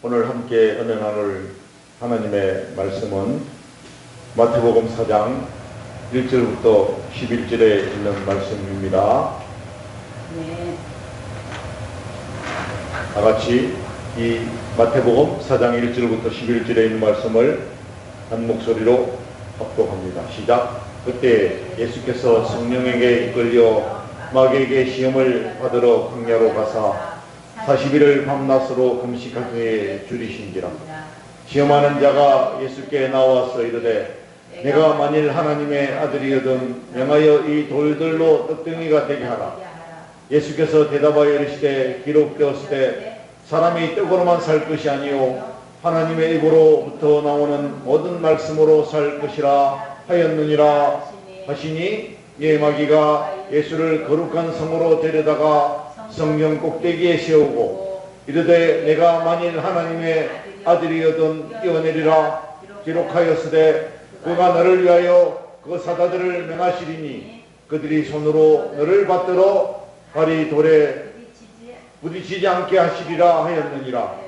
오늘 함께 은혜 나눌 하나님의 말씀은 마태복음 4장 1절부터 11절에 있는 말씀입니다. 네. 다같이 이 마태복음 4장 1절부터 11절에 있는 말씀을 한 목소리로 합독합니다. 시작. 그때 예수께서 성령에게 이끌려 마귀에게 시험을 받으러 광야로 가사 40일을 밤낮으로 금식하기에 줄이신지라. 시험하는 자가 예수께 나와서 이르되 내가 만일 하나님의 아들이거든 명하여 이 돌들로 떡덩이가 되게 하라. 예수께서 대답하여 이르시되 기록되었으되 사람이 떡으로만 살 것이 아니요 하나님의 입으로부터 나오는 모든 말씀으로 살 것이라 하였느니라 하시니 예, 마귀가 예수를 거룩한 성으로 데려다가 성령 꼭대기에 세우고 이르되 내가 만일 하나님의 아들이거든 뛰어내리라. 기록하였으되 그가 너를 위하여 그 사자들을 명하시리니 그들이 손으로 너를 받들어 발이 돌에 부딪히지 않게 하시리라 하였느니라.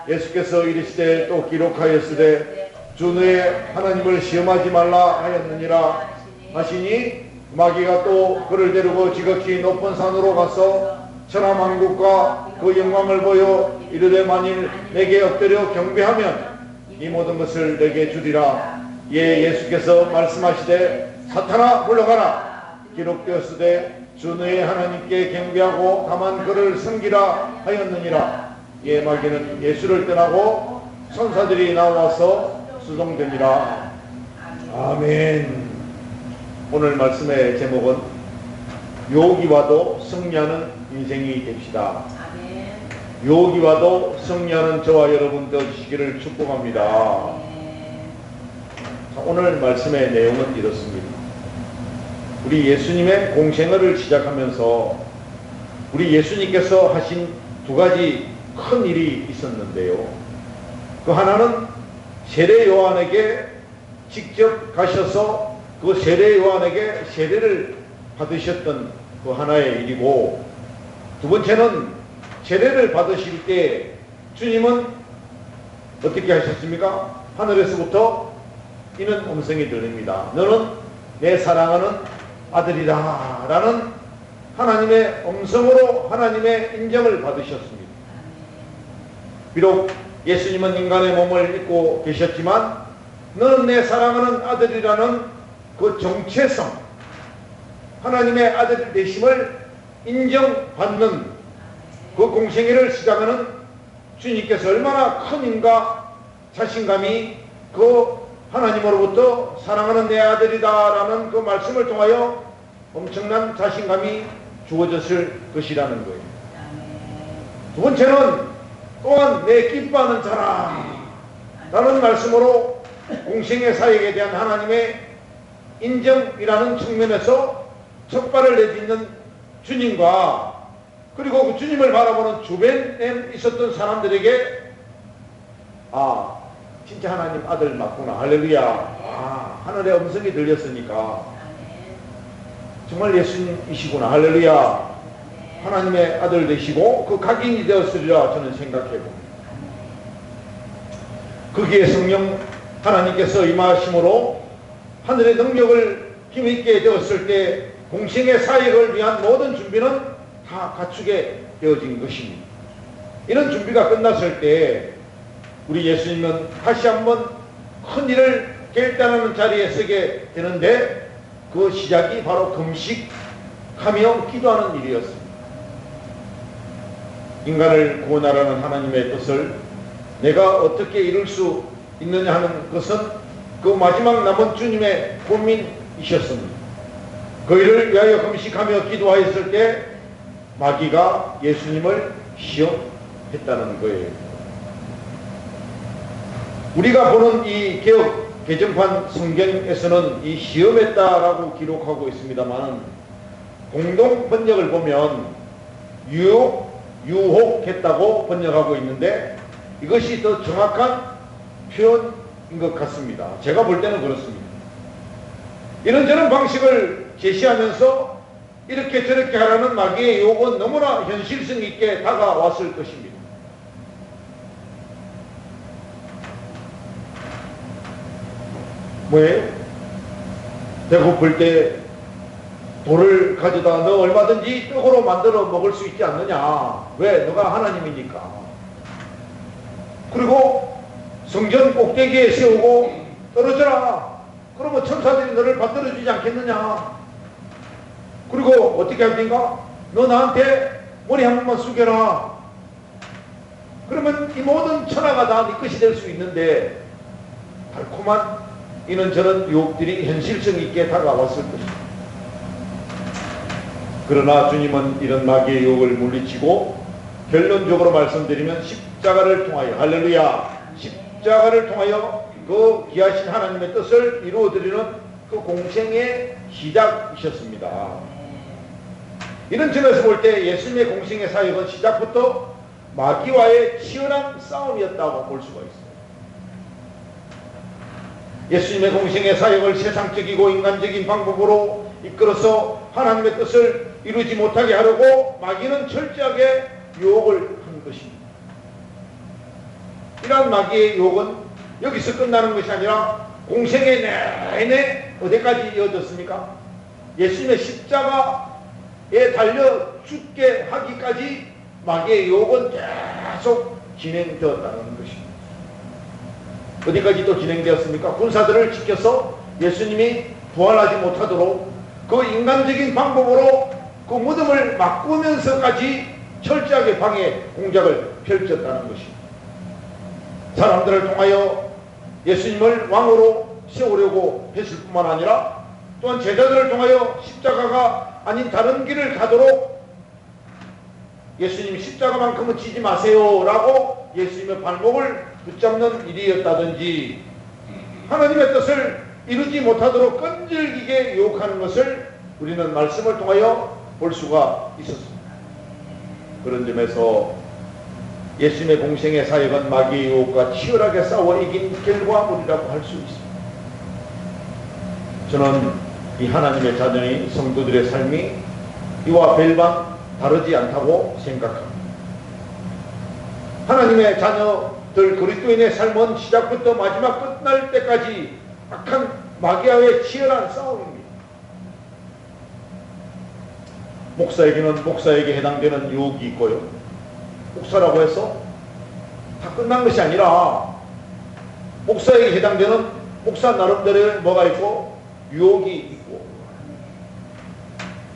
예수께서 이르시되 또 기록하였으되 주 너의 하나님을 시험하지 말라 하였느니라 하시니 마귀가 또 그를 데리고 지극히 높은 산으로 가서 천하만국과 그 영광을 보여 이르되 만일 내게 엎드려 경배하면 이 모든 것을 내게 주리라. 예, 예수께서 말씀하시되 사탄아 물러가라. 기록되었으되 주 너의 하나님께 경배하고 다만 그를 섬기라 하였느니라. 예, 마귀는 예수를 떠나고 천사들이 나와서 수종되니라. 아멘. 오늘 말씀의 제목은 유혹이 와도 승리하는 인생이 됩시다. 유혹이 와도 승리하는 저와 여러분 되시기를 축복합니다. 자, 오늘 말씀의 내용은 이렇습니다. 우리 예수님의 공생애를 시작하면서 우리 예수님께서 하신 두 가지 큰 일이 있었는데요. 그 하나는 세례 요한에게 직접 가셔서 그 세례 요한에게 세례를 받으셨던 그 하나의 일이고, 두 번째는 세례를 받으실 때 주님은 어떻게 하셨습니까? 하늘에서부터 이는 음성이 들립니다. 너는 내 사랑하는 아들이다 라는 하나님의 음성으로 하나님의 인정을 받으셨습니다. 비록 예수님은 인간의 몸을 입고 계셨지만 너는 내 사랑하는 아들이라는 그 정체성, 하나님의 아들 되심을 인정받는 그 공생애를 시작하는 주님께서 얼마나 큰 힘과 자신감이 그 하나님으로부터 사랑하는 내 아들이다 라는 그 말씀을 통하여 엄청난 자신감이 주어졌을 것이라는 거예요. 두 번째는 또한 내 기뻐하는 자라 라는 말씀으로 공생애 사역에 대한 하나님의 인정이라는 측면에서 첫 발을 내딛는 주님과 그리고 그 주님을 바라보는 주변에 있었던 사람들에게 아, 진짜 하나님 아들 맞구나. 할렐루야. 아, 하늘의 음성이 들렸으니까 정말 예수님이시구나. 할렐루야. 하나님의 아들 되시고 그 각인이 되었으리라 저는 생각해 봅니다. 거기에 성령 하나님께서 임하심으로 하늘의 능력을 힘있게 되었을 때 공생의 사역을 위한 모든 준비는 다 갖추게 되어진 것입니다. 이런 준비가 끝났을 때 우리 예수님은 다시 한번 큰 일을 결단하는 자리에 서게 되는데 그 시작이 바로 금식하며 기도하는 일이었습니다. 인간을 구원하라는 하나님의 뜻을 내가 어떻게 이룰 수 있느냐 하는 것은 그 마지막 남은 주님의 고민이셨습니다. 그 일을 위하여 금식하며 기도하였을 때 마귀가 예수님을 시험했다는 거예요. 우리가 보는 이 개역 개정판 성경에서는 이 시험했다라고 기록하고 있습니다만 공동 번역을 보면 유혹했다고 번역하고 있는데 이것이 더 정확한 표현인 것 같습니다. 제가 볼 때는 그렇습니다. 이런저런 방식을 제시하면서 이렇게 저렇게 하라는 마귀의 유혹은 너무나 현실성 있게 다가왔을 것입니다. 뭐예요? 배고플 때 돌을 가져다 너 얼마든지 떡으로 만들어 먹을 수 있지 않느냐. 왜? 너가 하나님이니까. 그리고 성전 꼭대기에 세우고 떨어져라. 그러면 천사들이 너를 받들어 주지 않겠느냐. 그리고 어떻게 합니까? 너 나한테 머리 한 번만 숙여라. 그러면 이 모든 천하가 다 네 것이 될 수 있는데 달콤한 이런저런 유혹들이 현실성 있게 다가왔을 것입니다. 그러나 주님은 이런 마귀의 유혹을 물리치고 결론적으로 말씀드리면 십자가를 통하여, 할렐루야, 십자가를 통하여 그 귀하신 하나님의 뜻을 이루어드리는 그 공생의 시작이셨습니다. 이런 점에서 볼 때 예수님의 공생의 사역은 시작부터 마귀와의 치열한 싸움이었다고 볼 수가 있어요. 예수님의 공생의 사역을 세상적이고 인간적인 방법으로 이끌어서 하나님의 뜻을 이루지 못하게 하려고 마귀는 철저하게 유혹을 한 것입니다. 이러한 마귀의 유혹은 여기서 끝나는 것이 아니라 공생의 내내 어디까지 이어졌습니까? 예수님의 십자가에 달려 죽게 하기까지 마귀의 유혹은 계속 진행되었다는 것입니다. 어디까지 또 진행되었습니까? 군사들을 지켜서 예수님이 부활하지 못하도록 그 인간적인 방법으로 그 무덤을 바꾸면서까지 철저하게 방해 공작을 펼쳤다는 것입니다. 사람들을 통하여 예수님을 왕으로 세우려고 했을 뿐만 아니라 또한 제자들을 통하여 십자가가 아닌 다른 길을 가도록 예수님이 십자가만큼은 지지 마세요 라고 예수님의 발목을 붙잡는 일이었다든지 하나님의 뜻을 이루지 못하도록 끈질기게 유혹하는 것을 우리는 말씀을 통하여 볼 수가 있었습니다. 그런 점에서 예수님의 공생의 사역은 마귀의 유혹과 치열하게 싸워 이긴 결과물이라고 할 수 있습니다. 저는 이 하나님의 자녀인 성도들의 삶이 이와 별반 다르지 않다고 생각합니다. 하나님의 자녀들 그리스도인의 삶은 시작부터 마지막 끝날 때까지 악한 마귀와의 치열한 싸움입니다. 목사에게는 목사에게 해당되는 유혹이 있고요. 목사라고 해서 다 끝난 것이 아니라 목사에게 해당되는 목사 나름대로의 뭐가 있고 유혹이 있고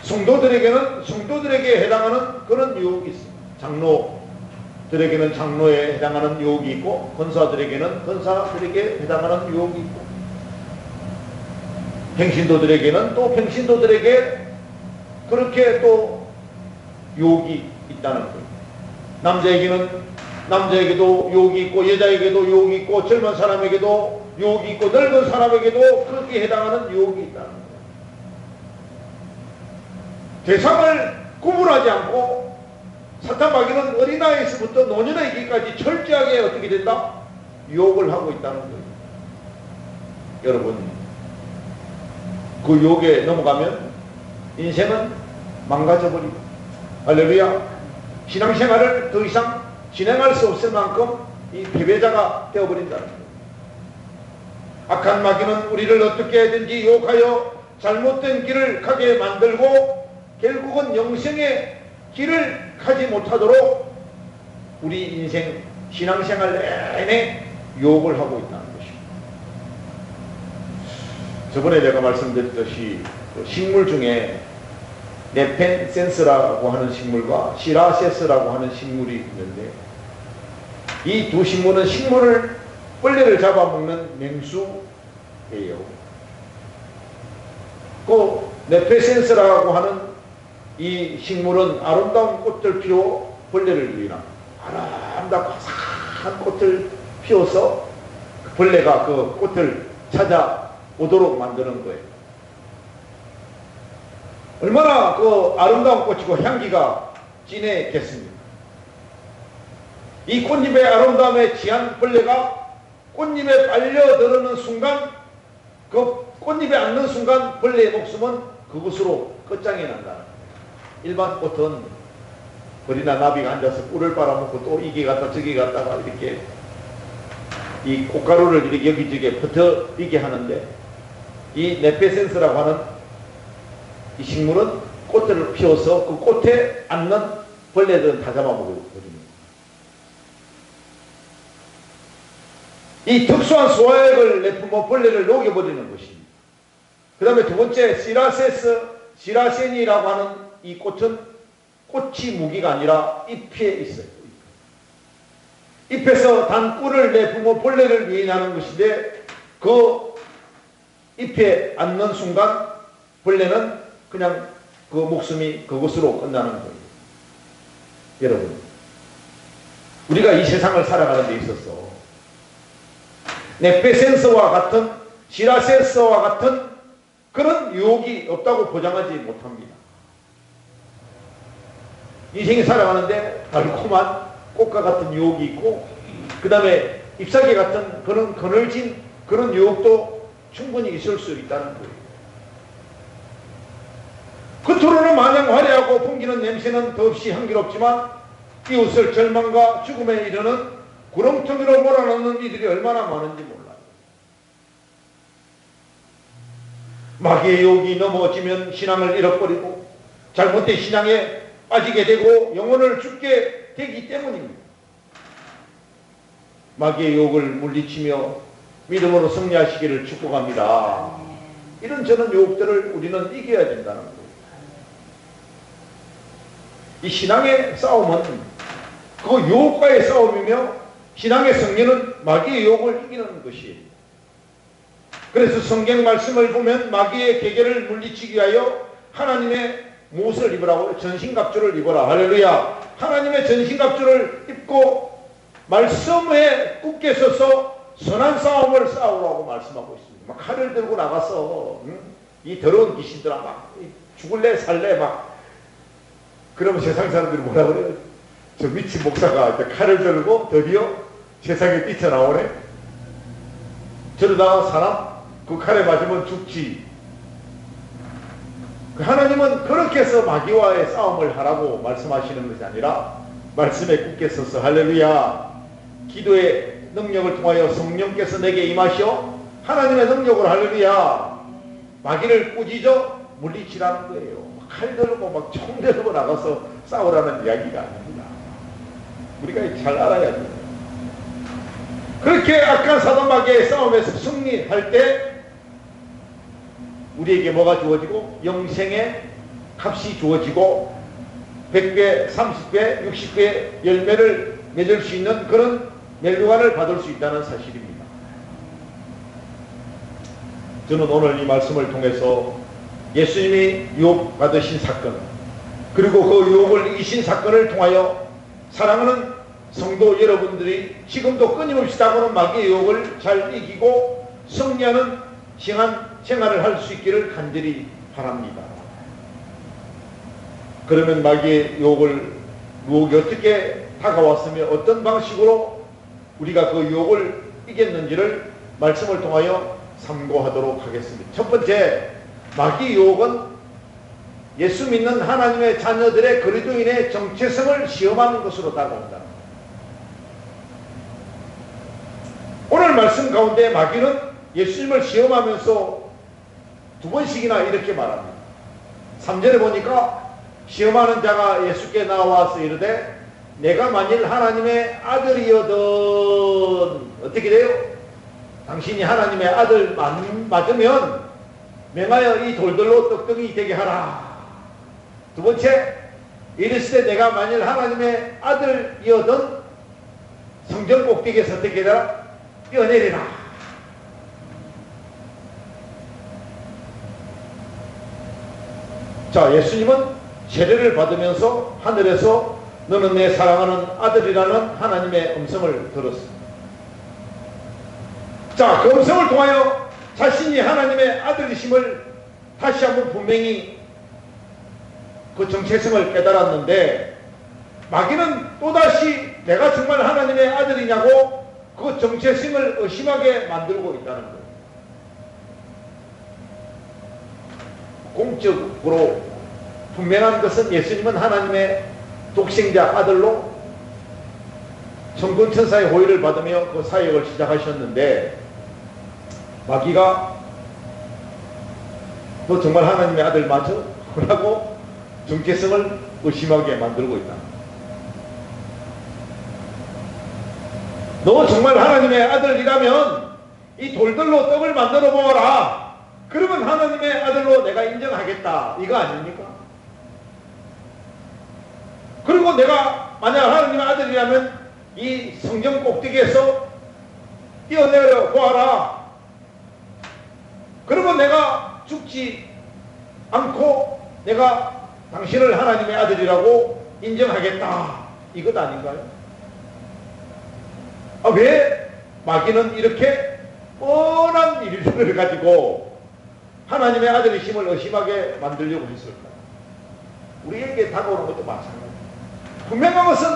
성도들에게는 성도들에게 해당하는 그런 유혹이 있습니다. 장로들에게는 장로에 해당하는 유혹이 있고 권사들에게는 권사들에게 해당하는 유혹이 있고 평신도들에게는 또 평신도들에게 그렇게 또 유혹이 있다는 거예요. 남자에게는 남자에게도 유혹이 있고 여자에게도 유혹이 있고 젊은 사람에게도 유혹이 있고 늙은 사람에게도 그렇게 해당하는 유혹이 있다는 거예요. 대상을 구분하지 않고 사탄 마귀는 어린아이에서부터 노년에 이기까지 철저하게 어떻게 된다? 유혹을 하고 있다는 거예요. 여러분 그 유혹에 넘어가면 인생은 망가져버리고 할렐루야 신앙생활을 더 이상 진행할 수 없을 만큼 이 패배자가 되어버린다는 거예요. 악한 마귀는 우리를 어떻게 하든지 유혹하여 잘못된 길을 가게 만들고 결국은 영생의 길을 가지 못하도록 우리 인생 신앙생활 내내 유혹을 하고 있다는 것입니다. 저번에 제가 말씀드렸듯이 식물 중에 네펜센스라고 하는 식물과 시라세스라고 하는 식물이 있는데 이 두 식물은 벌레를 잡아먹는 맹수예요. 그 네펜센스라고 하는 이 식물은 아름다운 꽃을 피워 벌레를 유인합니다. 아름답고 화사한 꽃을 피워서 벌레가 그 꽃을 찾아오도록 만드는 거예요. 얼마나 그 아름다운 꽃이고 향기가 진했겠습니까? 이 꽃잎의 아름다움에 취한 벌레가 꽃잎에 빨려들어오는 순간 그 꽃잎에 앉는 순간 벌레의 목숨은 그곳으로 끝장이 난다는 거예요. 일반 꽃은 벌이나 나비가 앉아서 꿀을 빨아먹고 또 이게 갔다 저기 갔다가 이렇게 이 꽃가루를 이렇게 여기저기 퍼뜨리게 하는데 이 네페센스라고 하는 이 식물은 꽃들을 피워서 그 꽃에 앉는 벌레들은 다 잡아먹거든요. 이 특수한 소화액을 내뿜어 벌레를 녹여버리는 것입니다. 그 다음에 두 번째 시라센이라고 하는 이 꽃은 꽃이 무기가 아니라 잎에 있어요. 잎에서 단 꿀을 내뿜어 벌레를 유인하는 것인데 그 잎에 앉는 순간 벌레는 그냥 그 목숨이 그것으로 끝나는 거예요. 여러분, 우리가 이 세상을 살아가는 데 있어서 네페센스와 같은 시라센스와 같은 그런 유혹이 없다고 보장하지 못합니다. 인생이 살아가는데 달콤한 꽃과 같은 유혹이 있고 그 다음에 잎사귀 같은 그런 그늘진 그런 유혹도 충분히 있을 수 있다는 거예요. 겉으로는 마냥 화려하고 풍기는 냄새는 더없이 향기롭지만 이웃을 절망과 죽음에 이르는 구렁텅이로 몰아넣는 이들이 얼마나 많은지 몰라요. 마귀의 유혹이 넘어지면 신앙을 잃어버리고 잘못된 신앙에 빠지게 되고 영혼을 죽게 되기 때문입니다. 마귀의 유혹을 물리치며 믿음으로 승리하시기를 축복합니다. 이런 저는 유혹들을 우리는 이겨야 된다는 거예요. 이 신앙의 싸움은 그 유혹과의 싸움이며 신앙의 승리는 마귀의 유혹을 이기는 것이에요. 그래서 성경 말씀을 보면 마귀의 계계를 물리치기 위하여 하나님의 무엇을 입으라고요? 전신갑주를 입어라. 할렐루야. 하나님의 전신갑주를 입고 말씀에 굳게 서서 선한 싸움을 싸우라고 말씀하고 있습니다. 막 칼을 들고 나가서 이 더러운 귀신들아 막 죽을래 살래 막 그러면 세상 사람들이 뭐라 그래요? 저 미친 목사가 칼을 들고 드디어 세상에 뛰쳐나오네. 저러다가 사람 그 칼에 맞으면 죽지. 하나님은 그렇게 해서 마귀와의 싸움을 하라고 말씀하시는 것이 아니라 말씀에 굳게 서서 할렐루야 기도의 능력을 통하여 성령께서 내게 임하시어 하나님의 능력으로 할렐루야 마귀를 꾸짖어 물리치라는 거예요. 칼 들고 막 총 들고 나가서 싸우라는 이야기가 아닙니다. 우리가 잘 알아야 돼요. 그렇게 악한 사단 마귀의 싸움에서 승리할 때 우리에게 뭐가 주어지고 영생의 값이 주어지고 100배, 30배, 60배 열매를 맺을 수 있는 그런 멸류관을 받을 수 있다는 사실입니다. 저는 오늘 이 말씀을 통해서 예수님이 유혹받으신 사건 그리고 그 유혹을 이기신 사건을 통하여 사랑하는 성도 여러분들이 지금도 끊임없이 다가오는 마귀의 유혹을 잘 이기고 승리하는 생활을 할 수 있기를 간절히 바랍니다. 그러면 마귀의 유혹이 어떻게 다가왔으며 어떤 방식으로 우리가 그 유혹을 이겼는지를 말씀을 통하여 참고하도록 하겠습니다. 첫 번째, 마귀 유혹은 예수 믿는 하나님의 자녀들의 그리스도인의 정체성을 시험하는 것으로 다가온다. 오늘 말씀 가운데 마귀는 예수님을 시험하면서 두 번씩이나 이렇게 말합니다. 3절에 보니까 시험하는 자가 예수께 나와서 이르되 내가 만일 하나님의 아들이여든 어떻게 돼요? 당신이 하나님의 아들 맞으면 명하여 이 돌들로 떡덩이 되게 하라. 두 번째, 이르시되 내가 만일 하나님의 아들이여든 성전 꼭대기에서 어떻게 되라? 뛰어내리라. 자, 예수님은 세례를 받으면서 하늘에서 너는 내 사랑하는 아들이라는 하나님의 음성을 들었습니다. 자, 그 음성을 통하여 자신이 하나님의 아들이심을 다시 한번 분명히 그 정체성을 깨달았는데 마귀는 또다시 내가 정말 하나님의 아들이냐고 그 정체성을 의심하게 만들고 있다는 거예요. 공적으로 분명한 것은 예수님은 하나님의 독생자 아들로 천군천사의 호의를 받으며 그 사역을 시작하셨는데 마귀가 너 정말 하나님의 아들 맞아? 라고 정체성을 의심하게 만들고 있다. 너 정말 하나님의 아들이라면 이 돌들로 떡을 만들어 보아라. 그러면 하나님의 아들로 내가 인정하겠다. 이거 아닙니까? 그리고 내가 만약 하나님의 아들이라면 이 성경 꼭대기에서 뛰어내려 보아라. 그러면 내가 죽지 않고 내가 당신을 하나님의 아들이라고 인정하겠다. 이것 아닌가요? 왜 마귀는 이렇게 뻔한 일들을 가지고 하나님의 아들이심을 의심하게 만들려고 했을까요? 우리에게 다가오는 것도 마찬가지입니다. 분명한 것은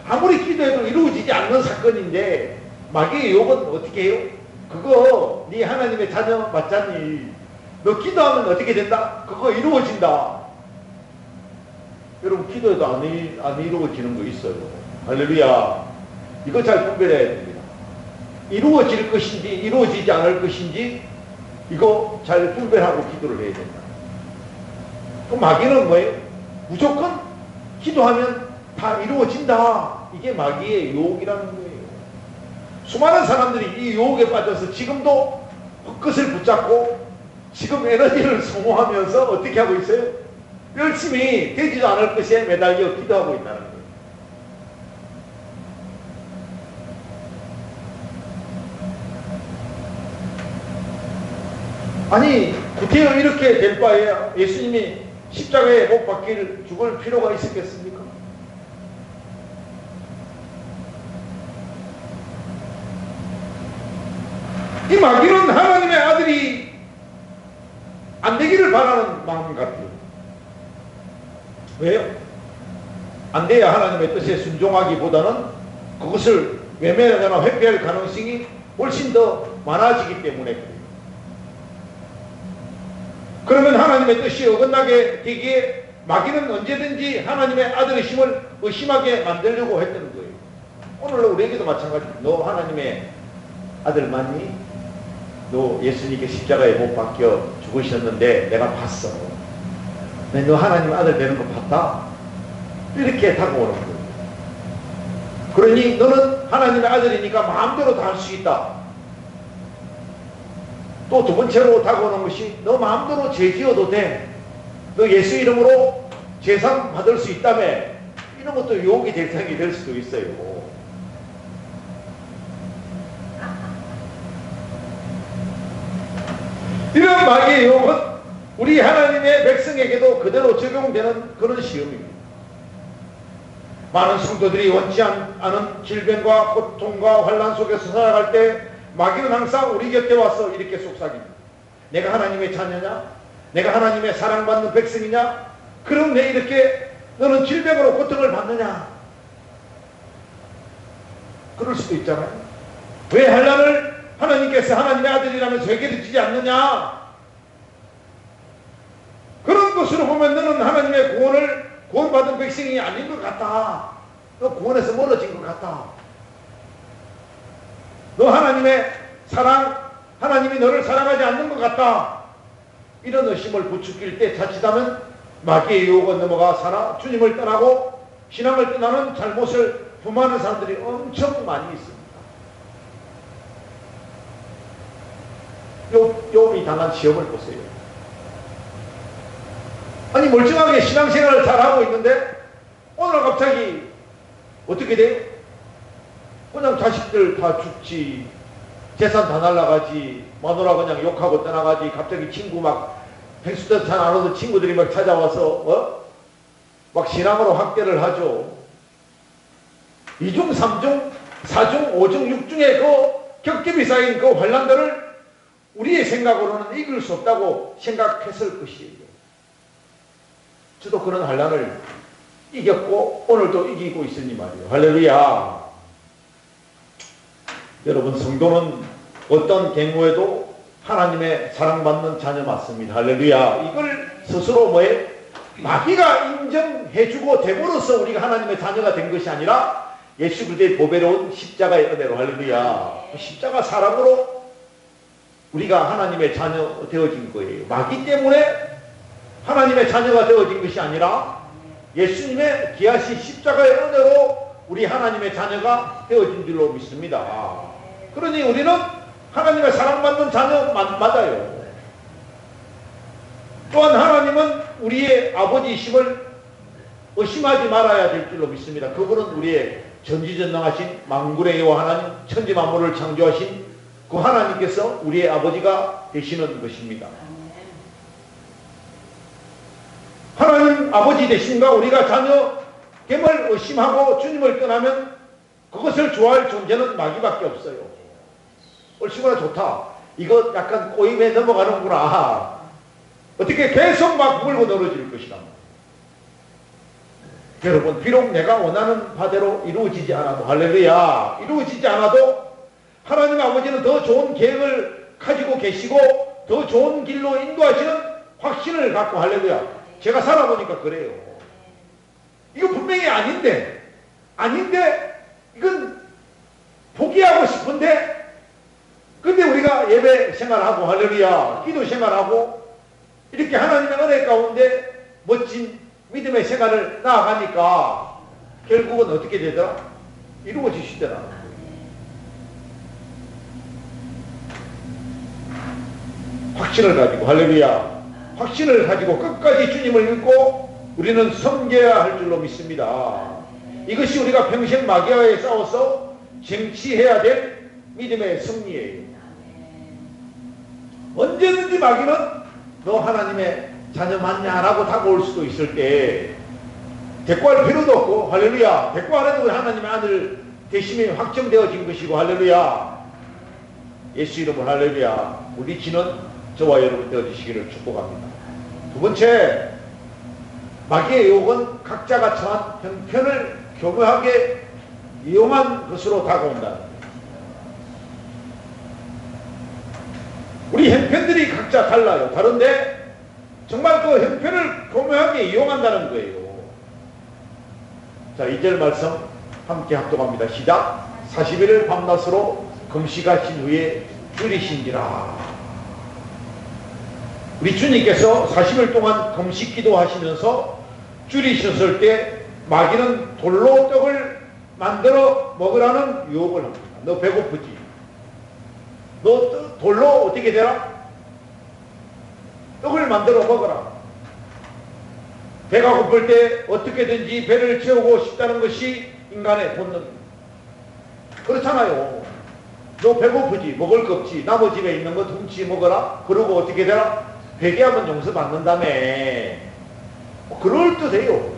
아무리 기도해도 이루어지지 않는 사건인데 마귀의 욕은 어떻게 해요? 그거 네 하나님의 자녀 맞잖니. 너 기도하면 어떻게 된다? 그거 이루어진다. 여러분 기도해도 안 이루어지는 거 있어요. 할렐루야. 이거 잘 분별해야 됩니다. 이루어질 것인지 이루어지지 않을 것인지 이거 잘 분별하고 기도를 해야 된다. 그 마귀는 뭐예요? 무조건 기도하면 다 이루어진다. 이게 마귀의 유혹이라는 거예요. 수많은 사람들이 이 유혹에 빠져서 지금도 헛것을 붙잡고 지금 에너지를 소모하면서 어떻게 하고 있어요? 열심히 되지도 않을 것에 매달려 기도하고 있다는 거예요. 아니 구태여 이렇게 될 바에 예수님이 십자가에 못 박힐 죽을 필요가 있었겠습니까? 이 마귀는 하나님의 아들이 안 되기를 바라는 마음 같아요. 왜요? 안 돼야 하나님의 뜻에 순종하기보다는 그것을 외면하거나 회피할 가능성이 훨씬 더 많아지기 때문에 그래요. 그러면 하나님의 뜻이 어긋나게 되기에 마귀는 언제든지 하나님의 아들이심을 의심하게 만들려고 했던 거예요. 오늘 우리에게도 마찬가지입니다. 너 하나님의 아들 맞니? 너 예수님께 십자가에 못 박혀 죽으셨는데 내가 봤어. 너 하나님 아들 되는 거 봤다? 이렇게 다가오는 거예요. 그러니 너는 하나님의 아들이니까 마음대로 다 할 수 있다. 또 두 번째로 다가오는 것이 너 마음대로 죄 지어도 돼. 너 예수 이름으로 제상 받을 수 있다며. 이런 것도 유혹의 대상이 될 수도 있어요. 이런 마귀의 유혹은 우리 하나님의 백성에게도 그대로 적용되는 그런 시험입니다. 많은 성도들이 원치 않은 질병과 고통과 환난 속에서 살아갈 때 마귀는 항상 우리 곁에 와서 이렇게 속삭입니다. 내가 하나님의 자녀냐? 내가 하나님의 사랑받는 백성이냐? 그럼 내 이렇게 너는 질병으로 고통을 받느냐? 그럴 수도 있잖아요. 왜 환난을 하나님께서 하나님의 아들이라면서 해결해 주지 않느냐? 그런 것으로 보면 너는 하나님의 구원받은 백성이 아닌 것 같다. 너 구원에서 멀어진 것 같다. 너 하나님의 사랑, 하나님이 너를 사랑하지 않는 것 같다. 이런 의심을 부추길 때 자칫하면 마귀의 유혹은 넘어가 주님을 떠나고 신앙을 떠나는 잘못을 품하는 사람들이 엄청 많이 있습니다. 욥이 당한 시험을 보세요. 아니 멀쩡하게 신앙생활을 잘하고 있는데 오늘 갑자기 어떻게 돼요? 그냥 자식들 다 죽지, 재산 다 날라가지, 마누라 그냥 욕하고 떠나가지, 갑자기 친구 막 백수도 잘 안 오던 친구들이 막 찾아와서 막 신앙으로 학대를 하죠. 2중, 3중, 4중, 5중, 6중의 그 겹겹이 쌓인 그 환난들을 우리의 생각으로는 이길 수 없다고 생각했을 것이에요. 저도 그런 환난을 이겼고 오늘도 이기고 있으니 말이에요. 할렐루야. 여러분 성도는 어떤 경우에도 하나님의 사랑받는 자녀 맞습니다. 할렐루야. 이걸 스스로 뭐에 마귀가 인정해주고 됨으로써 우리가 하나님의 자녀가 된 것이 아니라 예수 그리스도의 보배로운 십자가의 은혜로. 할렐루야. 십자가 사랑으로 우리가 하나님의 자녀 되어진 거예요. 마귀 때문에 하나님의 자녀가 되어진 것이 아니라 예수님의 귀하신 십자가의 은혜로 우리 하나님의 자녀가 되어진 줄로 믿습니다. 그러니 우리는 하나님의 사랑받는 자녀 맞아요. 또한 하나님은 우리의 아버지이심을 의심하지 말아야 될 줄로 믿습니다. 그분은 우리의 전지전능하신 만군의 여호와 하나님, 천지만물을 창조하신 그 하나님께서 우리의 아버지가 되시는 것입니다. 하나님 아버지 되신가 우리가 자녀됨을 의심하고 주님을 떠나면 그것을 좋아할 존재는 마귀밖에 없어요. 얼마나 좋다. 이거 약간 꼬임에 넘어가는구나. 어떻게 계속 막 물고 늘어질 것이다. 여러분, 비록 내가 원하는 바대로 이루어지지 않아도, 할렐루야, 이루어지지 않아도 하나님 아버지는 더 좋은 계획을 가지고 계시고 더 좋은 길로 인도하시는 확신을 갖고, 할렐루야, 제가 살아보니까 그래요. 이거 분명히 아닌데 이건 포기하고 싶은데, 근데 우리가 예배 생활하고, 할렐루야, 기도 생활하고 이렇게 하나님의 은혜 가운데 멋진 믿음의 생활을 나아가니까 결국은 어떻게 되더라? 이루어지시더라. 확신을 가지고, 할렐루야, 확신을 가지고 끝까지 주님을 믿고 우리는 섬겨야 할 줄로 믿습니다. 이것이 우리가 평생 마귀와에 싸워서 쟁취해야 될 믿음의 승리예요. 언제든지 마귀는 너 하나님의 자녀 맞냐라고 다가올 수도 있을 때 대꾸할 필요도 없고, 할렐루야, 대꾸 안 해도 하나님의 아들 되심이 확정되어진 것이고, 할렐루야, 예수 이름으로 할렐루야, 우리 지는 저와 여러분 되어주시기를 축복합니다. 두 번째, 마귀의 유혹은 각자가 처한 형편을 교묘하게 이용한 것으로 다가온다. 우리 형편들이 각자 달라요. 다른데 정말 그 형편을 교묘하게 이용한다는 거예요. 자, 2절 말씀 함께 합독합니다. 시작. 40일을 밤낮으로 금식하신 후에 줄이신지라. 우리 주님께서 40일 동안 금식 기도하시면서 줄이셨을 때 마귀는 돌로 떡을 만들어 먹으라는 유혹을 합니다. 너 배고프지? 너 돌로 어떻게 되라? 떡을 만들어 먹어라. 배가 고플 때 어떻게든지 배를 채우고 싶다는 것이 인간의 본능입니다. 그렇잖아요. 너 배고프지? 먹을 거 없지? 남의 집에 있는 거 훔치 먹어라? 그러고 어떻게 되라? 회개하면 용서받는다며. 그럴듯해요.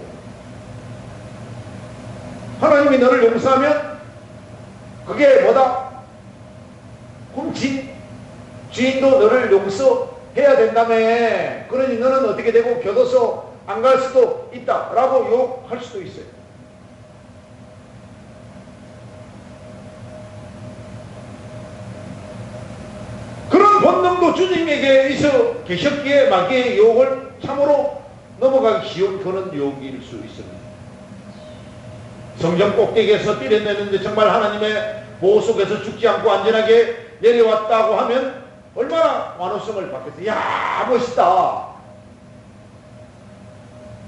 하나님이 너를 용서하면 그게 뭐다? 훔친 주인도 너를 용서해야 된다며. 그러니 너는 어떻게 되고 교도소 안 갈 수도 있다 라고 유혹할 수도 있어요. 그런 본능도 주님에게 있어 계셨기에 마귀의 유혹을 참으로 넘어가기 쉬운 그런 유혹일 수 있습니다. 성전 꼭대기에서 뛰어내는데 정말 하나님의 보호 속에서 죽지 않고 안전하게 내려왔다고 하면 얼마나 완호성을 받겠어요. 야, 멋있다.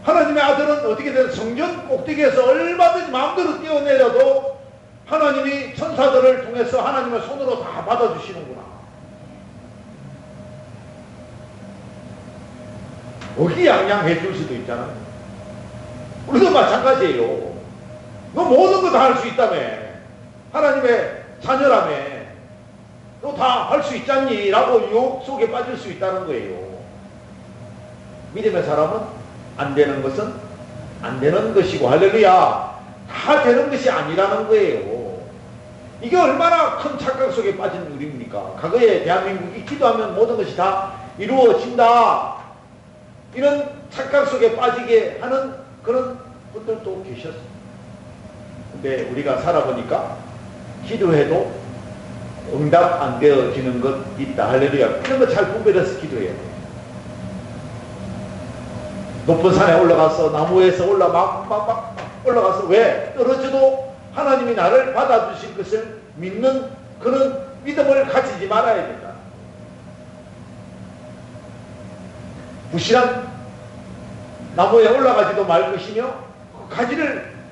하나님의 아들은 어떻게 돼서 성전 꼭대기에서 얼마든지 마음대로 뛰어내려도 하나님이 천사들을 통해서 하나님의 손으로 다 받아주시는구나. 어기양양해 줄 수도 있잖아요. 우리도 마찬가지예요. 너 모든 거 다 할 수 있다며. 하나님의 자녀라며. 너 다 할 수 있잖니 라고 유혹 속에 빠질 수 있다는 거예요. 믿음의 사람은 안 되는 것은 안 되는 것이고, 할렐루야, 다 되는 것이 아니라는 거예요. 이게 얼마나 큰 착각 속에 빠진 우리입니까? 과거에 대한민국이 기도하면 모든 것이 다 이루어진다, 이런 착각 속에 빠지게 하는 그런 분들도 계셨어요. 근데 우리가 살아보니까 기도해도 응답 안 되어지는 것 있다. 할렐루야. 이런 거 잘 분별해서 기도해야 돼요. 높은 산에 올라가서 나무에서 막 올라가서 왜? 떨어져도 하나님이 나를 받아주실 것을 믿는 그런 믿음을 가지지 말아야 된다. 부실한 나무에 올라가지도 말 것이며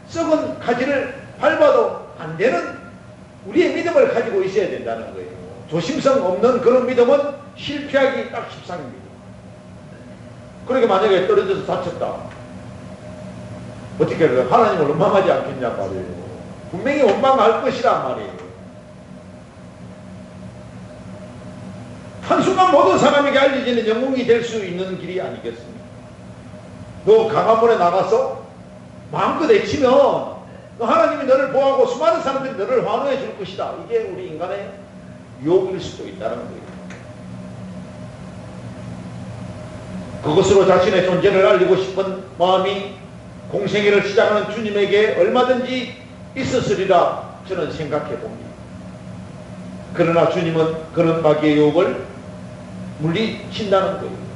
썩은 가지를 밟아도 안 되는 우리의 믿음을 가지고 있어야 된다는 거예요. 조심성 없는 그런 믿음은 실패하기 딱 십상입니다. 그렇게 만약에 떨어져서 다쳤다. 어떻게 해야 하나님을 원망하지 않겠냐 말이에요. 분명히 원망할 것이란 말이에요. 한순간 모든 사람에게 알려지는 영웅이 될 수 있는 길이 아니겠습니까? 너 강화문에 나가서 마음껏 외치면 너 하나님이 너를 보호하고 수많은 사람들이 너를 환호해 줄 것이다. 이게 우리 인간의 유혹일 수도 있다는 거예요. 그것으로 자신의 존재를 알리고 싶은 마음이 공생애를 시작하는 주님에게 얼마든지 있었으리라 저는 생각해 봅니다. 그러나 주님은 그런 마귀의 유혹을 물리친다는 거예요.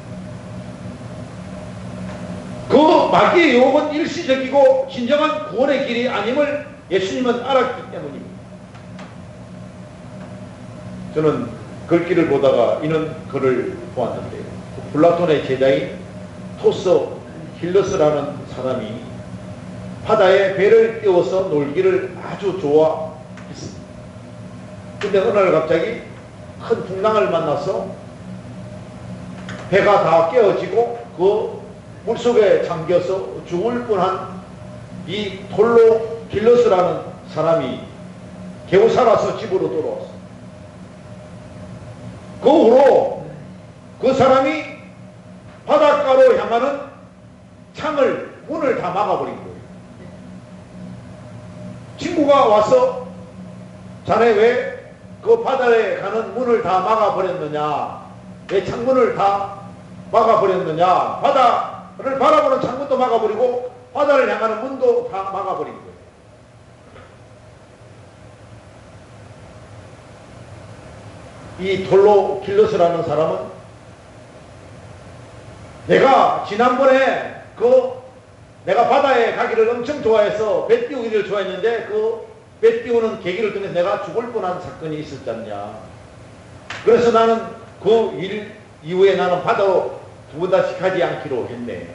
그 마귀의 유혹은 일시적이고 진정한 구원의 길이 아님을 예수님은 알았기 때문입니다. 저는 글귀를 보다가 이런 글을 보았는데요. 플라톤의 제자인 토서 힐러스라는 사람이 바다에 배를 띄워서 놀기를 아주 좋아했습니다. 근데 어느 날 갑자기 큰 풍랑을 만나서 배가 다 깨어지고 그 물속에 잠겨서 죽을 뻔한 이 톨로 길러스라는 사람이 겨우 살아서 집으로 돌아왔습니다. 그 후로 그 사람이 바닷가로 향하는 문을 다 막아버린 거예요. 친구가 와서 자네 왜 그 바다에 가는 문을 다 막아버렸느냐, 왜 창문을 다 막아버렸느냐, 바다를 바라보는 창문도 막아버리고 바다를 향하는 문도 다 막아버린 거예요. 이 톨로 길러스라는 사람은 내가 지난번에 내가 바다에 가기를 엄청 좋아해서 배 띄우기를 좋아했는데 그 배 띄우는 계기를 통해서 내가 죽을 뻔한 사건이 있었지 않냐. 그래서 나는 그 일 이후에 나는 바다로 두 번 다시 가지 않기로 했네.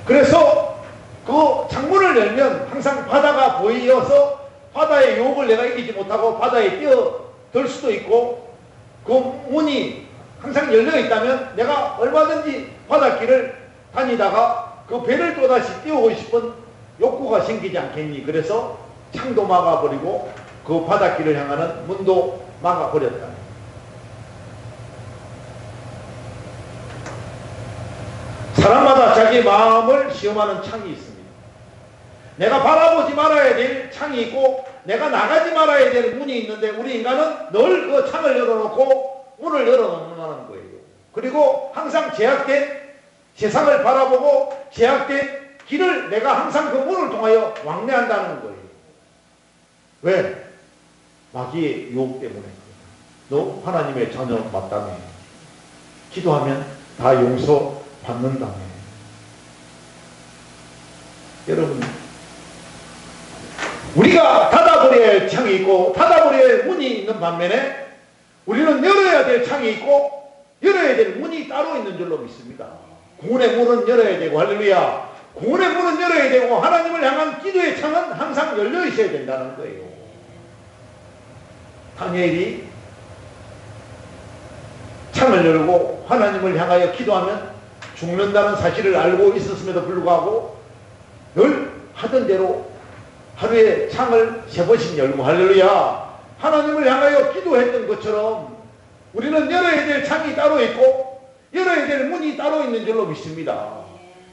그래서 그 창문을 열면 항상 바다가 보이어서 바다의 유혹을 내가 이기지 못하고 바다에 뛰어들 수도 있고, 그 문이 항상 열려 있다면 내가 얼마든지 바닷길을 다니다가 그 배를 또다시 띄우고 싶은 욕구가 생기지 않겠니? 그래서 창도 막아버리고 그 바닷길을 향하는 문도 막아버렸다. 사람마다 자기 마음을 시험하는 창이 있습니다. 내가 바라보지 말아야 될 창이 있고 내가 나가지 말아야 될 문이 있는데, 우리 인간은 늘 그 창을 열어놓고 문을 열어놓는 거예요. 그리고 항상 제약된 세상을 바라보고 제약된 길을 내가 항상 그 문을 통하여 왕래한다는 거예요. 왜? 마귀의 유혹 때문에. 너 하나님의 자녀 맞다며. 기도하면 다 용서받는다며. 여러분, 우리가 닫아버려야 할 창이 있고 닫아버려야 할 문이 있는 반면에 우리는 열어야 될 창이 있고 열어야 될 문이 따로 있는 줄로 믿습니다. 구원의 문은 열어야 되고, 할렐루야, 구원의 문은 열어야 되고 하나님을 향한 기도의 창은 항상 열려 있어야 된다는 거예요. 다니엘이 창을 열고 하나님을 향하여 기도하면 죽는다는 사실을 알고 있었음에도 불구하고 늘 하던 대로 하루에 창을 3번씩 열고, 할렐루야, 하나님을 향하여 기도했던 것처럼 우리는 열어야 될 창이 따로 있고 열어야 될 문이 따로 있는 줄로 믿습니다.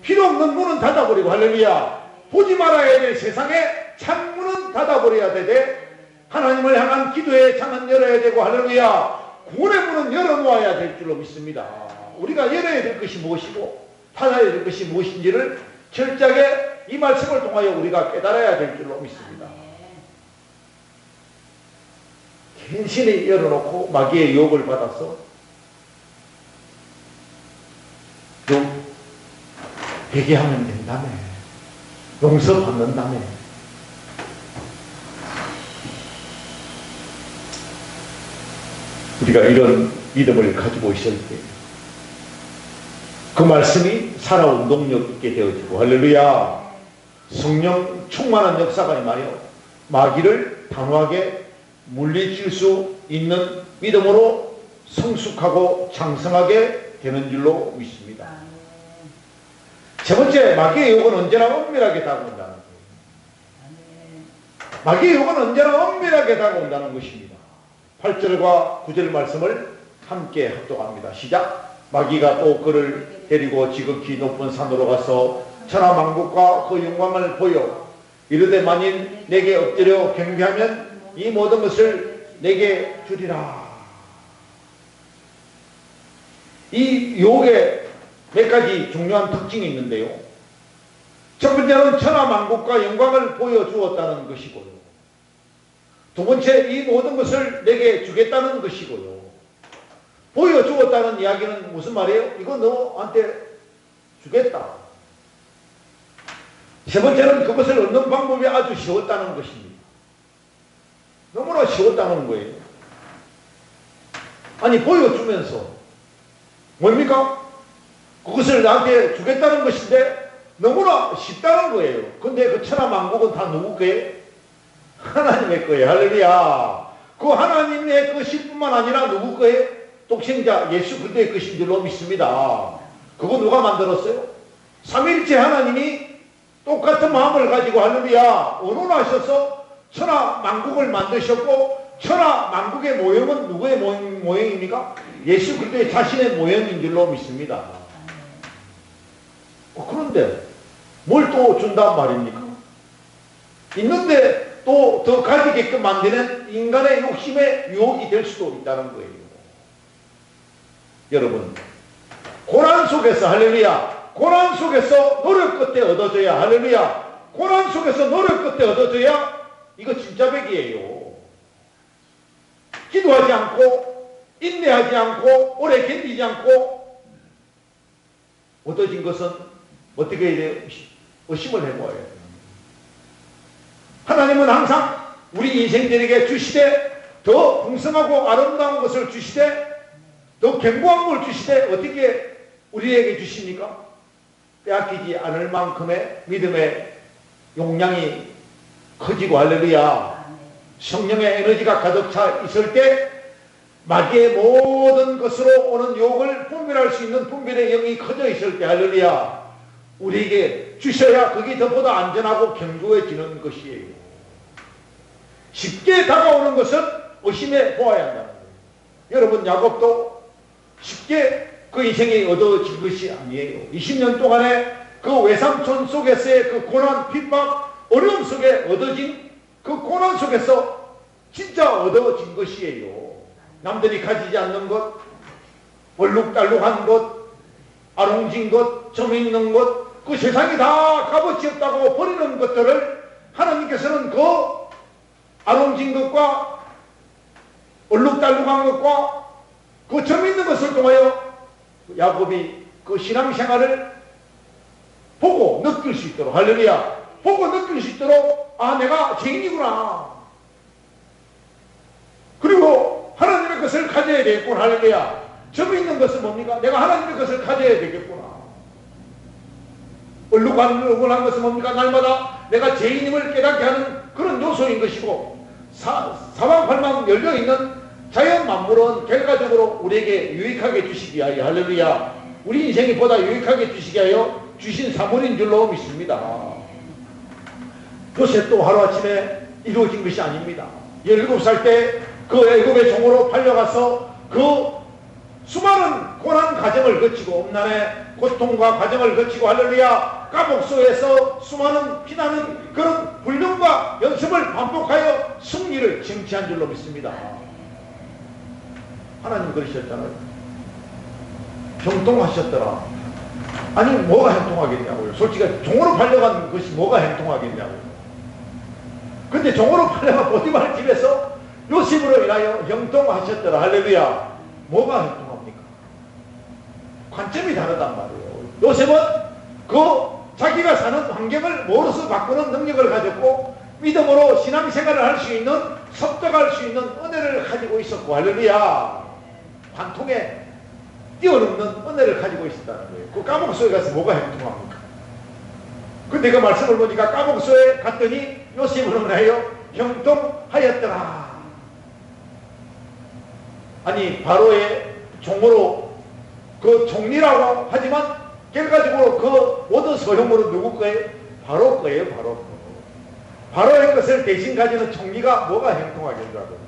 필요 없는 문은 닫아버리고, 할렐루야, 보지 말아야 될 세상에 창문은 닫아버려야 되되 하나님을 향한 기도의 창은 열어야 되고, 할렐루야, 구원의 문은 열어놓아야 될 줄로 믿습니다. 우리가 열어야 될 것이 무엇이고 닫아야 될 것이 무엇인지를 철저하게 이 말씀을 통하여 우리가 깨달아야 될 줄로 믿습니다. 괜시히 열어놓고 마귀의 유혹을 받아서 회개하면 된다며, 용서받는다며. 우리가 이런 믿음을 가지고 있을 때 그 말씀이 살아온 동력 있게 되어지고 할렐루야. 성령 충만한 역사가 임하여 마귀를 단호하게 물리칠 수 있는 믿음으로 성숙하고 장성하게 되는 줄로 믿습니다. 세 번째, 마귀의 유혹은 언제나 은밀하게 다가온다는 거예요. 마귀의 유혹은 언제나 은밀하게 다가온다는 것입니다. 8절과 9절 말씀을 함께 합독합니다. 시작. 마귀가 또 그를 데리고 지극히 높은 산으로 가서 천하만국과 그 영광을 보여 이르되 만일 내게 엎드려 경배하면 이 모든 것을 내게 주리라. 이 유혹에 몇 가지 중요한 특징이 있는데요. 첫 번째는 천하만국과 영광을 보여주었다는 것이고요. 두 번째, 이 모든 것을 내게 주겠다는 것이고요. 보여주었다는 이야기는 무슨 말이에요? 이거 너한테 주겠다. 세 번째는 그것을 얻는 방법이 아주 쉬웠다는 것입니다. 너무나 쉬웠다는 거예요. 아니, 보여주면서 뭡니까? 그것을 나한테 주겠다는 것인데 너무나 쉽다는 거예요. 근데 그 천하만국은 다 누구 거예요? 하나님의 거예요. 할렐루야. 그 하나님의 것일뿐만 아니라 누구 거예요? 독생자 예수 그리스도의 것인 줄로 믿습니다. 그거 누가 만들었어요? 삼위일체 하나님이 똑같은 마음을 가지고 할렐루야 언론하셔서 천하만국을 만드셨고, 천하만국의 모형은 누구의 모형입니까? 예수 그리스도의 자신의 모형인 줄로 믿습니다. 그런데 뭘 또 준단 말입니까? 있는데 또 더 가지게끔 만드는 인간의 욕심의 유혹이 될 수도 있다는 거예요. 여러분, 고난 속에서 할렐루야, 고난 속에서 노력 끝에 얻어져야 할렐루야, 고난 속에서 노력 끝에 얻어져야 이거 진짜 백이에요. 기도하지 않고 인내하지 않고 오래 견디지 않고 얻어진 것은 어떻게 해야 돼요? 의심을 해보아야 돼요. 하나님은 항상 우리 인생들에게 주시되 더 풍성하고 아름다운 것을 주시되 더 견고한 걸 주시되 어떻게 우리에게 주십니까? 빼앗기지 않을 만큼의 믿음의 용량이 커지고 할렐루야 성령의 에너지가 가득 차 있을 때 마귀의 모든 것으로 오는 유혹을 분별할 수 있는 분별의 영이 커져 있을 때 할렐루야 우리에게 주셔야 그게 더보다 안전하고 견고해지는 것이에요. 쉽게 다가오는 것은 의심해 보아야 한다는 거예요. 여러분, 야곱도 쉽게 그 인생이 얻어진 것이 아니에요. 20년 동안의 그 외삼촌 속에서의 그 고난, 핍박, 어려움 속에 얻어진 그 고난 속에서 진짜 얻어진 것이에요. 남들이 가지지 않는 것, 얼룩달룩한 것, 아롱진 것, 점 있는 것, 그 세상이 다 값어치 없다고 버리는 것들을 하나님께서는 그 아롱진 것과 얼룩달룩한 것과 그 점 있는 것을 통하여 야곱이 그 신앙생활을 보고 느낄 수 있도록 할렐루야 보고 느낄 수 있도록 아 내가 죄인이구나 그리고 하나님의 것을 가져야 되겠구나 할렐루야 점 있는 것은 뭡니까? 내가 하나님의 것을 가져야 되겠구나 얼룩한 것은 뭡니까? 날마다 내가 죄인임을 깨닫게 하는 그런 요소인 것이고 사방팔방 열려있는 자연 만물은 결과적으로 우리에게 유익하게 주시기 위하여 할렐루야 우리 인생이 보다 유익하게 주시기 위하여 주신 사물인 줄로 믿습니다. 요셉도 하루아침에 이루어진 것이 아닙니다. 17살 때 그 애굽의 종으로 팔려가서 그 수많은 고난 과정을 거치고 엄난의 고통과 과정을 거치고 할렐루야 감옥소에서 수많은 피나는 그런 훈련과 연습을 반복하여 승리를 쟁취한 줄로 믿습니다. 하나님 그러셨잖아요. 형통하셨더라. 아니 뭐가 형통하겠냐고요. 솔직히 종으로 팔려간 것이 뭐가 형통하겠냐고요. 근데 종으로 팔려간 보디발 집에서 요셉으로 인하여 형통하셨더라. 할렐루야. 뭐가 형통합니까? 관점이 다르단 말이에요. 요셉은 그 자기가 사는 환경을 뭐로서 바꾸는 능력을 가졌고 믿음으로 신앙생활을 할 수 있는 섭득할 수 있는 은혜를 가지고 있었고 할렐루야 관통의 뛰어넘는 은혜를 가지고 있었다는 거예요. 그 감옥소에 가서 뭐가 형통합니까? 근데 그 말씀을 보니까 감옥소에 갔더니 요셉은 뭐라요? 형통하였더라. 아니 바로의 종으로 그 종리라고 하지만 결과적으로 그 모든 소형물은 누구 거예요? 바로 거예요. 바로. 바로의 것을 대신 가지는 종리가 뭐가 형통하겠더라고요.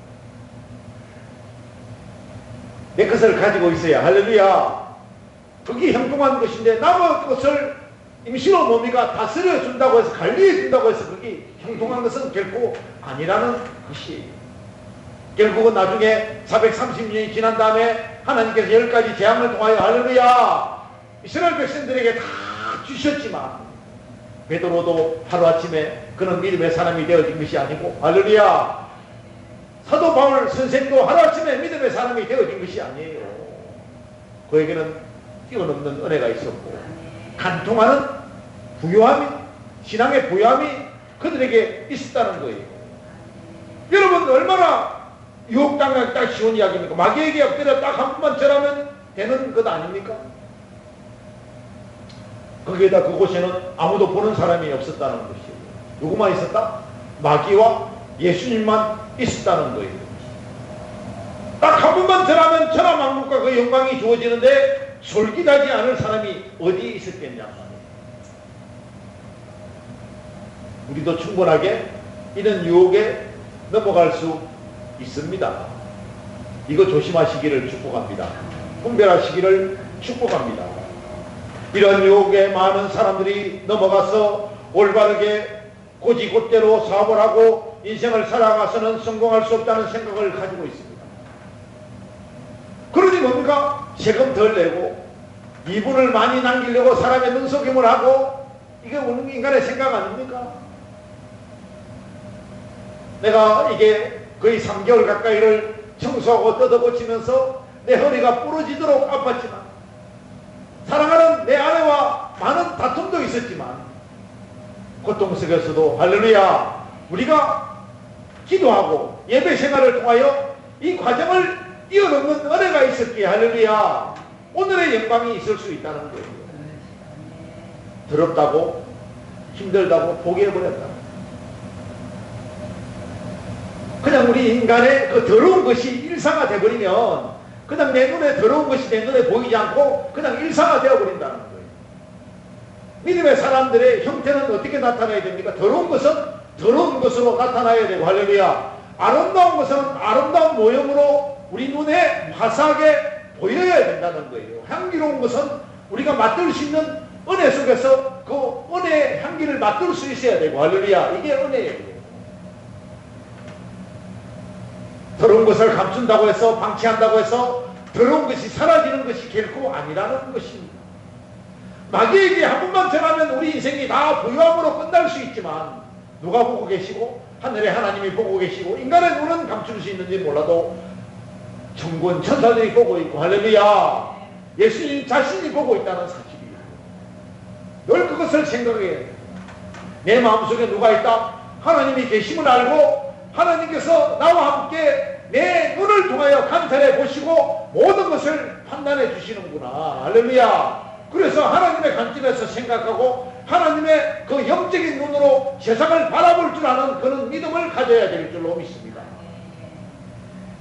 내 것을 가지고 있어야 할렐루야. 그게 형통한 것인데 남의 것을 임시로 뭡니까? 다스려 준다고 해서 관리해 준다고 해서 그게 형통한 것은 결코 아니라는 것이. 결국은 나중에 430년이 지난 다음에 하나님께서 10가지 재앙을 통하여 할렐루야 이스라엘 백성들에게 다 주셨지만 베드로도 하루아침에 그는 믿음의 사람이 되어진 것이 아니고 할렐루야 사도 바울 선생도 하루아침에 믿음의 사람이 되어진 것이 아니에요. 그에게는 뛰어넘는 은혜가 있었고 간통하는 부요함이 신앙의 부요함이 그들에게 있었다는 거예요. 여러분 얼마나 유혹당하기 딱 쉬운 이야기입니까? 마귀에게 엎드려 딱 한 번만 절하면 되는 것 아닙니까? 거기에다 그곳에는 아무도 보는 사람이 없었다는 것이에요. 누구만 있었다? 마귀와 예수님만 있었다는 거예요. 딱 한 번만 절하면 천하만국과 그 영광이 주어지는데 솔깃하지 않을 사람이 어디에 있었겠냐 말이에요. 우리도 충분하게 이런 유혹에 넘어갈 수 있습니다. 이거 조심하시기를 축복합니다. 분별하시기를 축복합니다. 이런 유혹에 많은 사람들이 넘어가서 올바르게 고지곧대로 사업을 하고 인생을 살아가서는 성공할 수 없다는 생각을 가지고 있습니다. 그러니 뭡니까? 세금 덜 내고 이분을 많이 남기려고 사람의 눈속임을 하고 이게 우리 인간의 생각 아닙니까? 내가 이게 거의 3개월 가까이를 청소하고 뜯어고치면서 내 허리가 부러지도록 아팠지만 사랑하는 내 아내와 많은 다툼도 있었지만 고통 속에서도 할렐루야 우리가 기도하고 예배 생활을 통하여 이 과정을 뛰어넘는 은혜가 있었기에 할렐루야 오늘의 영광이 있을 수 있다는 거예요. 더럽다고 힘들다고 포기해버렸다. 그냥 우리 인간의 그 더러운 것이 일상화 되어버리면 그냥 내 눈에 더러운 것이 내 눈에 보이지 않고 그냥 일상화 되어버린다는 거예요. 믿음의 사람들의 형태는 어떻게 나타나야 됩니까? 더러운 것은 더러운 것으로 나타나야 되고 할렐루야 아름다운 것은 아름다운 모형으로 우리 눈에 화사하게 보여야 된다는 거예요. 향기로운 것은 우리가 맡을 수 있는 은혜 속에서 그 은혜의 향기를 맡을 수 있어야 되고 할렐루야 이게 은혜예요. 더러운 것을 감춘다고 해서 방치한다고 해서 더러운 것이 사라지는 것이 결코 아니라는 것입니다. 마귀에게 한 번만 전하면 우리 인생이 다 부유함으로 끝날 수 있지만 누가 보고 계시고 하늘에 하나님이 보고 계시고 인간의 눈은 감출 수 있는지 몰라도 천군 천사들이 보고 있고 할렐루야 예수님 자신이 보고 있다는 사실이에요. 늘 그것을 생각해야 돼요. 내 마음속에 누가 있다? 하나님이 계심을 알고 하나님께서 나와 함께 내 눈을 통하여 관찰해 보시고 모든 것을 판단해 주시는구나. 할렐루야. 그래서 하나님의 관점에서 생각하고 하나님의 그 영적인 눈으로 세상을 바라볼 줄 아는 그런 믿음을 가져야 될 줄로 믿습니다.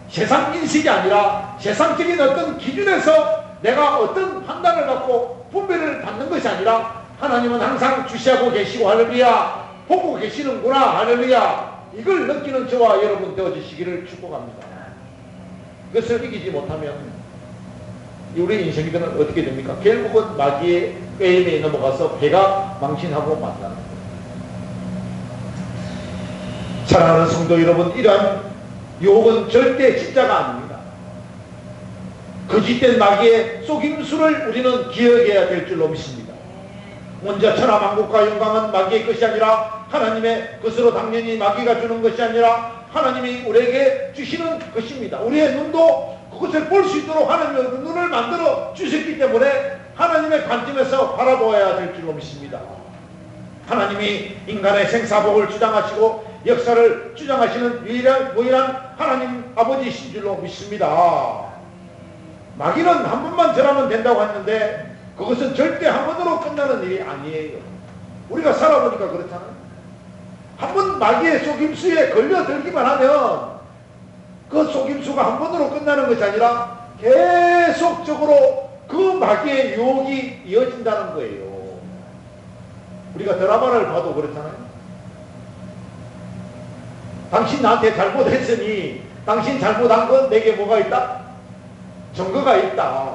세상 인식이 아니라 세상적인 어떤 기준에서 내가 어떤 판단을 갖고 분별을 받는 것이 아니라 하나님은 항상 주시하고 계시고 할렐루야 보고 계시는구나 할렐루야 이걸 느끼는 저와 여러분 되어주시기를 축복합니다. 그것을 이기지 못하면 우리 인생들은 어떻게 됩니까? 결국은 마귀의 꾀임에 넘어가서 배가 망신하고 만나는 거예요. 사랑하는 성도 여러분 이러한 유혹은 절대 진짜가 아닙니다. 거짓된 마귀의 속임수를 우리는 기억해야 될 줄로 믿습니다. 먼저 천하만국과 영광은 마귀의 것이 아니라 하나님의 것으로 당연히 마귀가 주는 것이 아니라 하나님이 우리에게 주시는 것입니다. 우리의 눈도 그것을 볼 수 있도록 하나님의 눈을 만들어 주셨기 때문에 하나님의 관점에서 바라보아야 될 줄로 믿습니다. 하나님이 인간의 생사복을 주장하시고 역사를 주장하시는 유일한 하나님 아버지이신 줄로 믿습니다. 마귀는 한 번만 절하면 된다고 했는데 그것은 절대 한 번으로 끝나는 일이 아니에요. 우리가 살아보니까 그렇잖아요. 한 번 마귀의 속임수에 걸려들기만 하면 그 속임수가 한 번으로 끝나는 것이 아니라 계속적으로 그 마귀의 유혹이 이어진다는 거예요. 우리가 드라마를 봐도 그렇잖아요. 당신 나한테 잘못했으니 당신 잘못한 건 내게 뭐가 있다? 증거가 있다.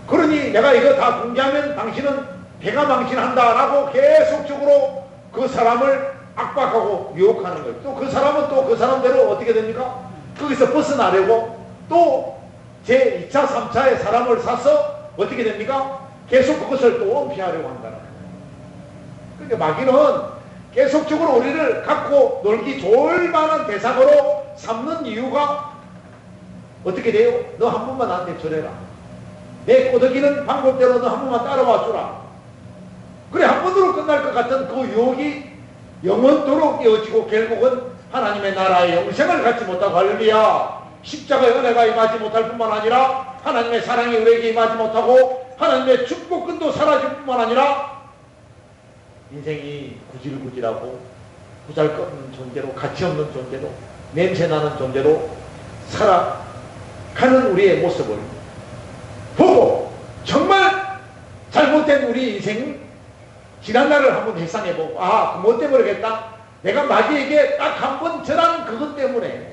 그러니 내가 이거 다 공개하면 당신은 배가 망신한다 라고 계속적으로 그 사람을 압박하고 유혹하는 거예요. 또 그 사람은 또 그 사람대로 어떻게 됩니까? 거기서 벗어나려고 또 제 2차, 3차의 사람을 사서 어떻게 됩니까? 계속 그것을 또 은폐하려고 한다는 거예요. 그러니까 마귀는 계속적으로 우리를 갖고 놀기 좋을 만한 대상으로 삼는 이유가 어떻게 돼요? 너 한 번만 나한테 절해라. 내 꼬드기는 방법대로 너 한 번만 따라와 주라. 그래, 한 번으로 끝날 것 같은 그 유혹이 영원토록 이어지고 결국은 하나님의 나라의 영생을 갖지 못하고 할렐루야. 십자가의 은혜가 임하지 못할 뿐만 아니라 하나님의 사랑이 우리에게 임하지 못하고 하나님의 축복근도 사라질 뿐만 아니라 인생이 구질구질하고 보잘것없는 존재로, 가치없는 존재로, 냄새나는 존재로 살아가는 우리의 모습을 보고 정말 잘못된 우리 인생 지난날을 한번 회상해보고 아, 뭐 때문에 그랬다? 내가 마귀에게 딱 한 번 절한 그것 때문에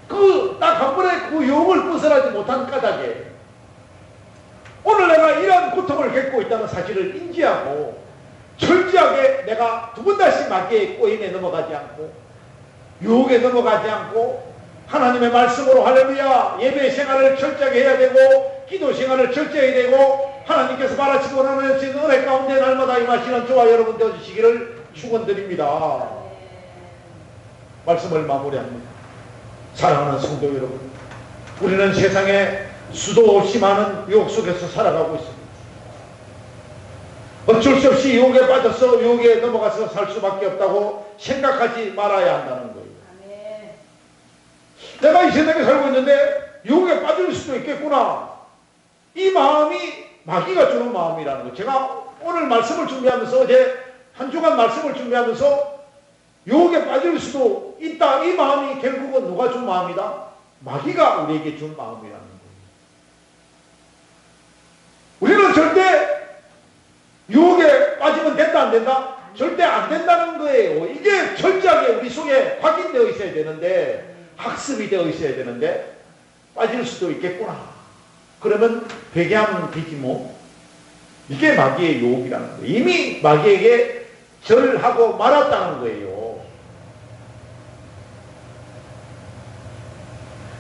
그 딱 한 번에 그 유혹을 벗어나지 못한 까닭에 오늘 내가 이런 고통을 겪고 있다는 사실을 인지하고 철저하게 내가 두 번 다시 마귀의 꼬임에 넘어가지 않고 유혹에 넘어가지 않고 하나님의 말씀으로 할렐루야 예배 생활을 철저하게 해야 되고 기도 생활을 철저히 해야 되고 하나님께서 바라시고 원하시는 은혜 가운데 날마다 임하시는 저와 여러분 되어주시기를 축원드립니다. 말씀을 마무리합니다. 사랑하는 성도 여러분, 우리는 세상에 수도 없이 많은 유혹 속에서 살아가고 있습니다. 어쩔 수 없이 유혹에 빠져서 유혹에 넘어가서 살 수밖에 없다고 생각하지 말아야 한다는 거예요. 내가 이 세상에 살고 있는데 유혹에 빠질 수도 있겠구나. 이 마음이 마귀가 주는 마음이라는 거예요. 제가 오늘 말씀을 준비하면서 어제 한 주간 말씀을 준비하면서 유혹에 빠질 수도 있다. 이 마음이 결국은 누가 준 마음이다? 마귀가 우리에게 준 마음이라는 거예요. 우리는 절대 유혹에 빠지면 된다 안 된다? 절대 안 된다는 거예요. 이게 철저하게 우리 속에 확인되어 있어야 되는데 학습이 되어 있어야 되는데 빠질 수도 있겠구나. 그러면 회개하면 되지 뭐. 이게 마귀의 유혹이라는 거예요. 이미 마귀에게 절하고 말았다는 거예요.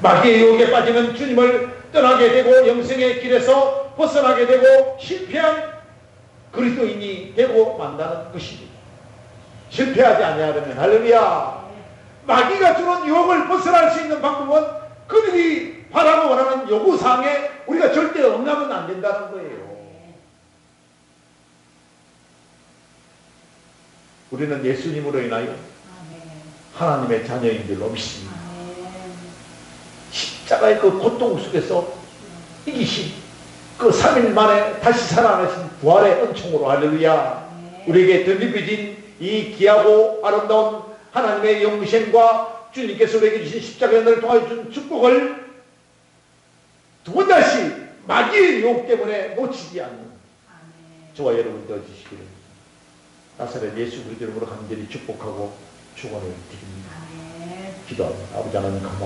마귀의 유혹에 빠지면 주님을 떠나게 되고 영생의 길에서 벗어나게 되고 실패한 그리스도인이 되고 만다는 것입니다. 실패하지 아니하려면 할렐루야. 마귀가 주는 유혹을 벗어날 수 있는 방법은 그들이 바라고 원하는 요구사항에 우리가 절대 엉나면 안 된다는 거예요. 우리는 예수님으로 인하여 하나님의 자녀인 줄로 믿습니다. 십자가의 그 고통 속에서 이기신 그 3일 만에 다시 살아나신 부활의 은총으로 할렐루야. 우리에게 덧입혀진 이 귀하고 아름다운 하나님의 영생과 주님께서 우리에게 주신 십자가의 은혜를 통하여 준 축복을 두 번 다시 마귀의 유혹 때문에 놓치지 않는 저와 여러분 되어주시기를 나사렛 예수 그리스도 이름으로 간절히 축복하고 축원을 드립니다. 기도합니다. 아버지 하나님 감사합니다.